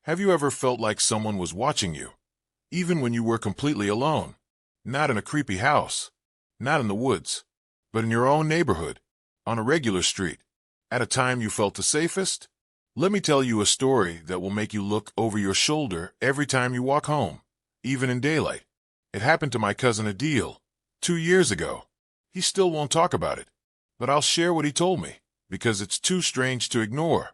Have you ever felt like someone was watching you, even when you were completely alone? Not in a creepy house, not in the woods, but in your own neighborhood, on a regular street, at a time you felt the safest? Let me tell you a story that will make you look over your shoulder every time you walk home, even in daylight. It happened to my cousin Adeel 2 years ago. He still won't talk about it, but I'll share what he told me, because it's too strange to ignore.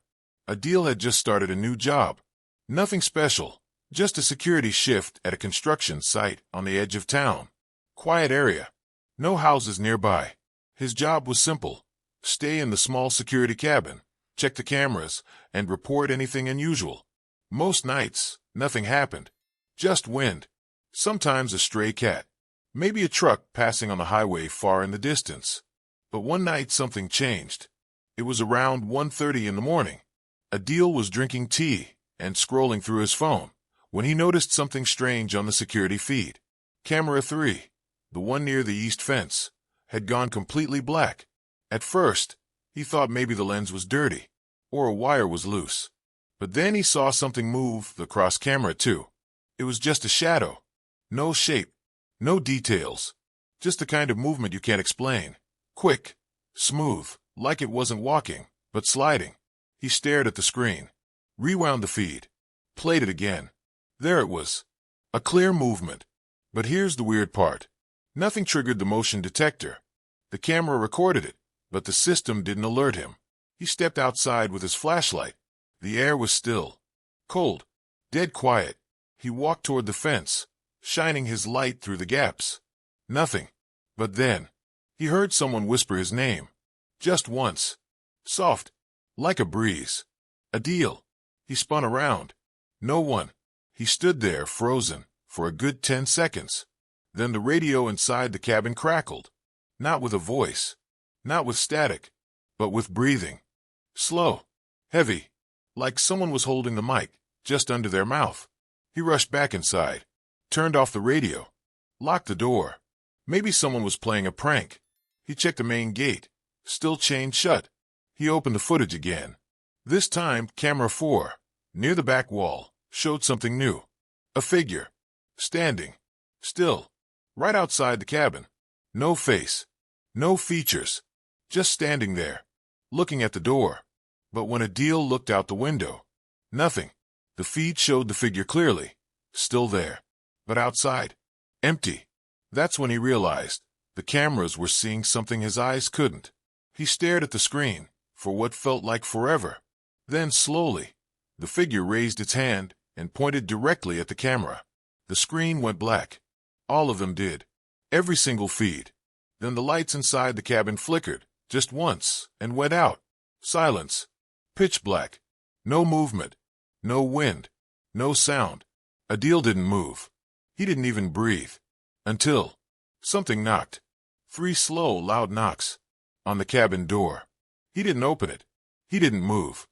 Adeel had just started a new job. Nothing special, just a security shift at a construction site on the edge of town. Quiet area. No houses nearby. His job was simple. Stay in the small security cabin, check the cameras, and report anything unusual. Most nights, nothing happened. Just wind. Sometimes a stray cat. Maybe a truck passing on the highway far in the distance. But one night something changed. It was around 1:30 in the morning. Adeel was drinking tea and scrolling through his phone when he noticed something strange on the security feed. Camera 3, the one near the east fence, had gone completely black. At first, he thought maybe the lens was dirty or a wire was loose. But then he saw something move across camera 2. It was just a shadow. No shape, no details, just the kind of movement you can't explain. Quick, smooth, like it wasn't walking, but sliding. He stared at the screen, rewound the feed, played it again. There it was. A clear movement. But here's the weird part. Nothing triggered the motion detector. The camera recorded it, but the system didn't alert him. He stepped outside with his flashlight. The air was still, cold, dead quiet. He walked toward the fence, shining his light through the gaps. Nothing. But then, he heard someone whisper his name. Just once. Soft, like a breeze. Adeel. He spun around. No one. He stood there, frozen, for a good 10 seconds. Then the radio inside the cabin crackled. Not with a voice, not with static, but with breathing. Slow, heavy, like someone was holding the mic just under their mouth. He rushed back inside, turned off the radio, locked the door. Maybe someone was playing a prank. He checked the main gate, still chained shut. He opened the footage again. This time, camera 4, near the back wall, showed something new. A figure, standing, still, right outside the cabin. No face, no features, just standing there, looking at the door. But when Adeel looked out the window, nothing. The feed showed the figure clearly, still there, but outside, empty. That's when he realized the cameras were seeing something his eyes couldn't. He stared at the screen for what felt like forever. Then slowly, the figure raised its hand and pointed directly at the camera. The screen went black. All of them did. Every single feed. Then the lights inside the cabin flickered, just once, and went out. Silence. Pitch black. No movement. No wind. No sound. Adeel didn't move. He didn't even breathe. Until something knocked. 3 slow, loud knocks. On the cabin door. He didn't open it. He didn't move.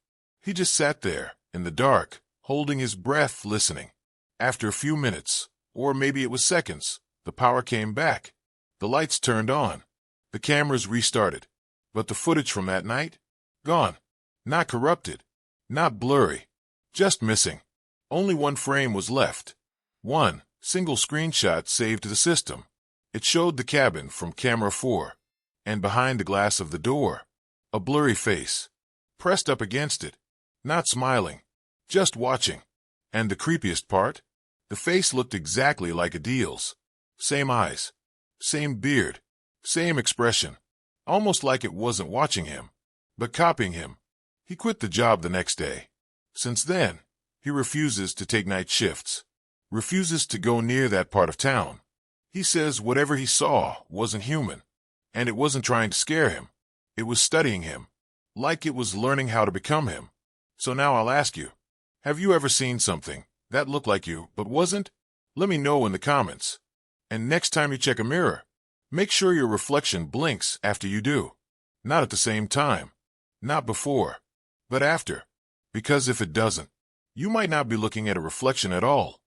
He just sat there, in the dark, holding his breath, listening. After a few minutes, or maybe it was seconds, the power came back. The lights turned on. The cameras restarted. But the footage from that night? Gone. Not corrupted. Not blurry. Just missing. Only one frame was left. One single screenshot saved to the system. It showed the cabin from camera 4. And behind the glass of the door, a blurry face. Pressed up against it. Not smiling. Just watching. And the creepiest part? The face looked exactly like Adeel's. Same eyes. Same beard. Same expression. Almost like it wasn't watching him, but copying him. He quit the job the next day. Since then, he refuses to take night shifts. Refuses to go near that part of town. He says whatever he saw wasn't human. And it wasn't trying to scare him. It was studying him. Like it was learning how to become him. So now I'll ask you, have you ever seen something that looked like you but wasn't? Let me know in the comments. And next time you check a mirror, make sure your reflection blinks after you do. Not at the same time. Not before. But after. Because if it doesn't, you might not be looking at a reflection at all.